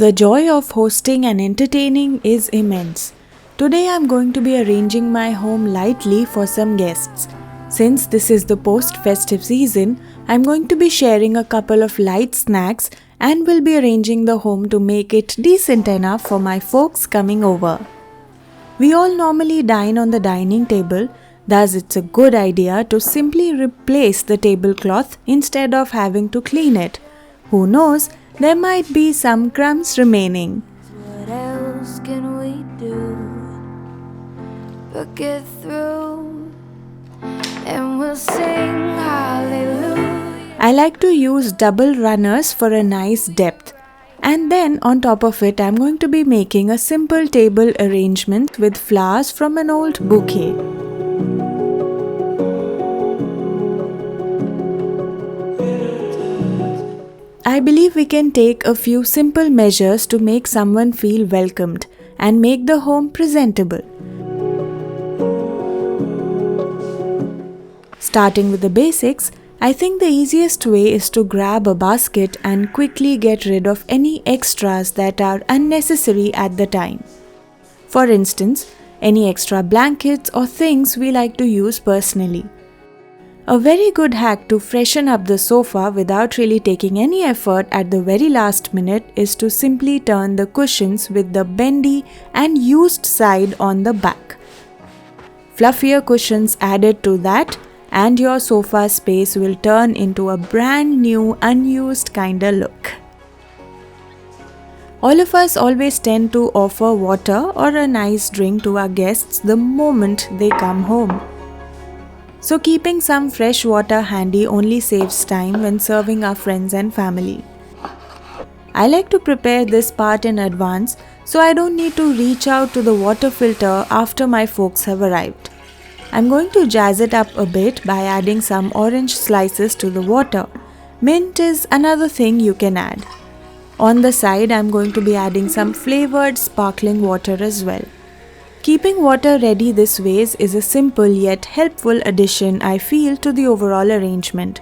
The joy of hosting and entertaining is immense. Today I'm going to be arranging my home lightly for some guests. Since this is the post-festive season, I'm going to be sharing a couple of light snacks and will be arranging the home to make it decent enough for my folks coming over. We all normally dine on the dining table, thus it's a good idea to simply replace the tablecloth instead of having to clean it. Who knows, there might be some crumbs remaining. What else can we do but get through, and we'll sing hallelujah. I like to use double runners for a nice depth. And then on top of it, I'm going to be making a simple table arrangement with flowers from an old bouquet. I believe we can take a few simple measures to make someone feel welcomed and make the home presentable. Starting with the basics, I think the easiest way is to grab a basket and quickly get rid of any extras that are unnecessary at the time. For instance, any extra blankets or things we like to use personally. A very good hack to freshen up the sofa without really taking any effort at the very last minute is to simply turn the cushions with the bendy and used side on the back. Fluffier cushions added to that, and your sofa space will turn into a brand new unused kinda look. All of us always tend to offer water or a nice drink to our guests the moment they come home. So keeping some fresh water handy only saves time when serving our friends and family. I like to prepare this part in advance so I don't need to reach out to the water filter after my folks have arrived. I'm going to jazz it up a bit by adding some orange slices to the water. Mint is another thing you can add. On the side, I'm going to be adding some flavored sparkling water as well. Keeping water ready this way is a simple yet helpful addition, I feel, to the overall arrangement.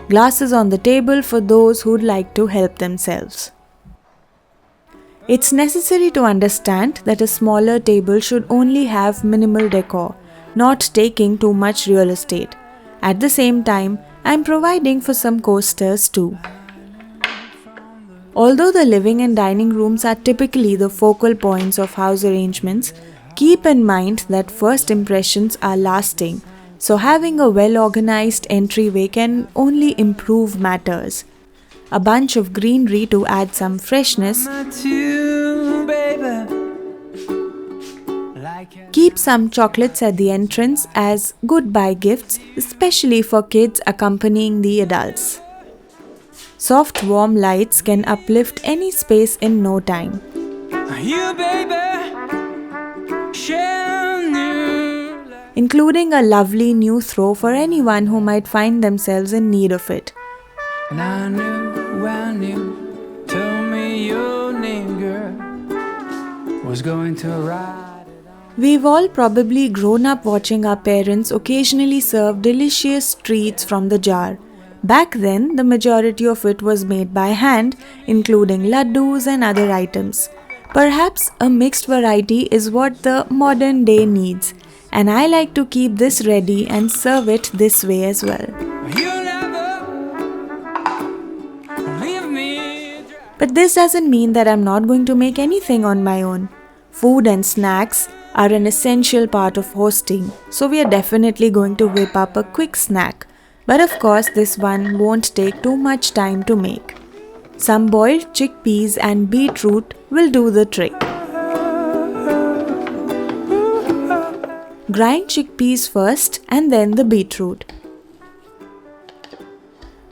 Glasses on the table for those who'd like to help themselves. It's necessary to understand that a smaller table should only have minimal decor, not taking too much real estate. At the same time, I'm providing for some coasters too. Although the living and dining rooms are typically the focal points of house arrangements, keep in mind that first impressions are lasting, so having a well-organized entryway can only improve matters. A bunch of greenery to add some freshness. Keep some chocolates at the entrance as goodbye gifts, especially for kids accompanying the adults. Soft warm lights can uplift any space in no time. Including a lovely new throw for anyone who might find themselves in need of it. And I knew, tell me your name, girl, was going to ride it on. We've all probably grown up watching our parents occasionally serve delicious treats from the jar. Back then, the majority of it was made by hand, including laddus and other items. Perhaps a mixed variety is what the modern day needs, and I like to keep this ready and serve it this way as well. But this doesn't mean that I'm not going to make anything on my own. Food and snacks are an essential part of hosting, so we are definitely going to whip up a quick snack. But of course, this one won't take too much time to make. Some boiled chickpeas and beetroot will do the trick. Grind chickpeas first and then the beetroot.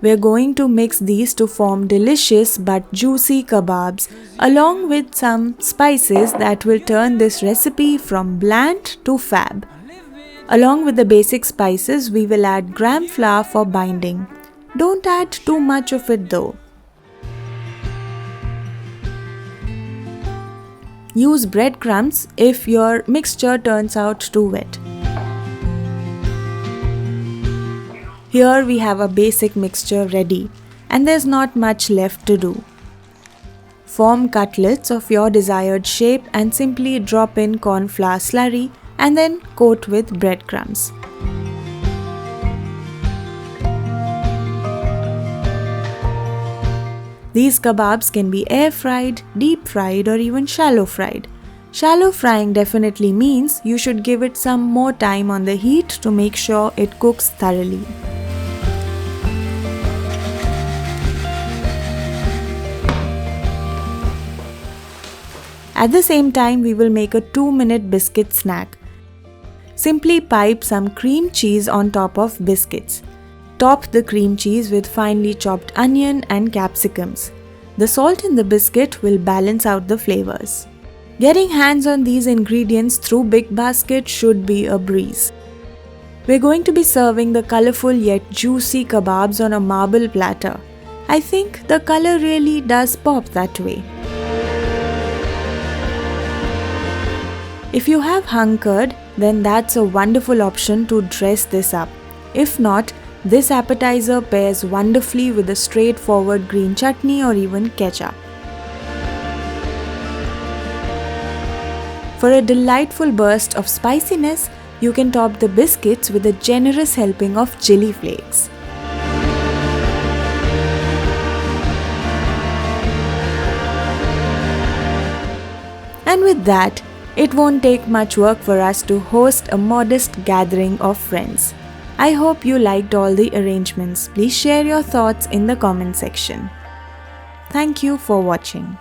We're going to mix these to form delicious but juicy kebabs along with some spices that will turn this recipe from bland to fab. Along with the basic spices, we will add gram flour for binding. Don't add too much of it though. Use breadcrumbs if your mixture turns out too wet. Here we have a basic mixture ready, and there's not much left to do. Form cutlets of your desired shape and simply drop in corn flour slurry and then coat with breadcrumbs. These kebabs can be air fried, deep fried, or even shallow fried. Shallow frying definitely means you should give it some more time on the heat to make sure it cooks thoroughly. At the same time, we will make a 2-minute biscuit snack. Simply pipe some cream cheese on top of biscuits. Top the cream cheese with finely chopped onion and capsicums. The salt in the biscuit will balance out the flavors. Getting hands on these ingredients through BigBasket should be a breeze. We're going to be serving the colorful yet juicy kebabs on a marble platter. I think the color really does pop that way. If you have hung curd, then that's a wonderful option to dress this up. If not, this appetizer pairs wonderfully with a straightforward green chutney or even ketchup. For a delightful burst of spiciness, you can top the biscuits with a generous helping of chili flakes. And with that, it won't take much work for us to host a modest gathering of friends. I hope you liked all the arrangements. Please share your thoughts in the comment section. Thank you for watching.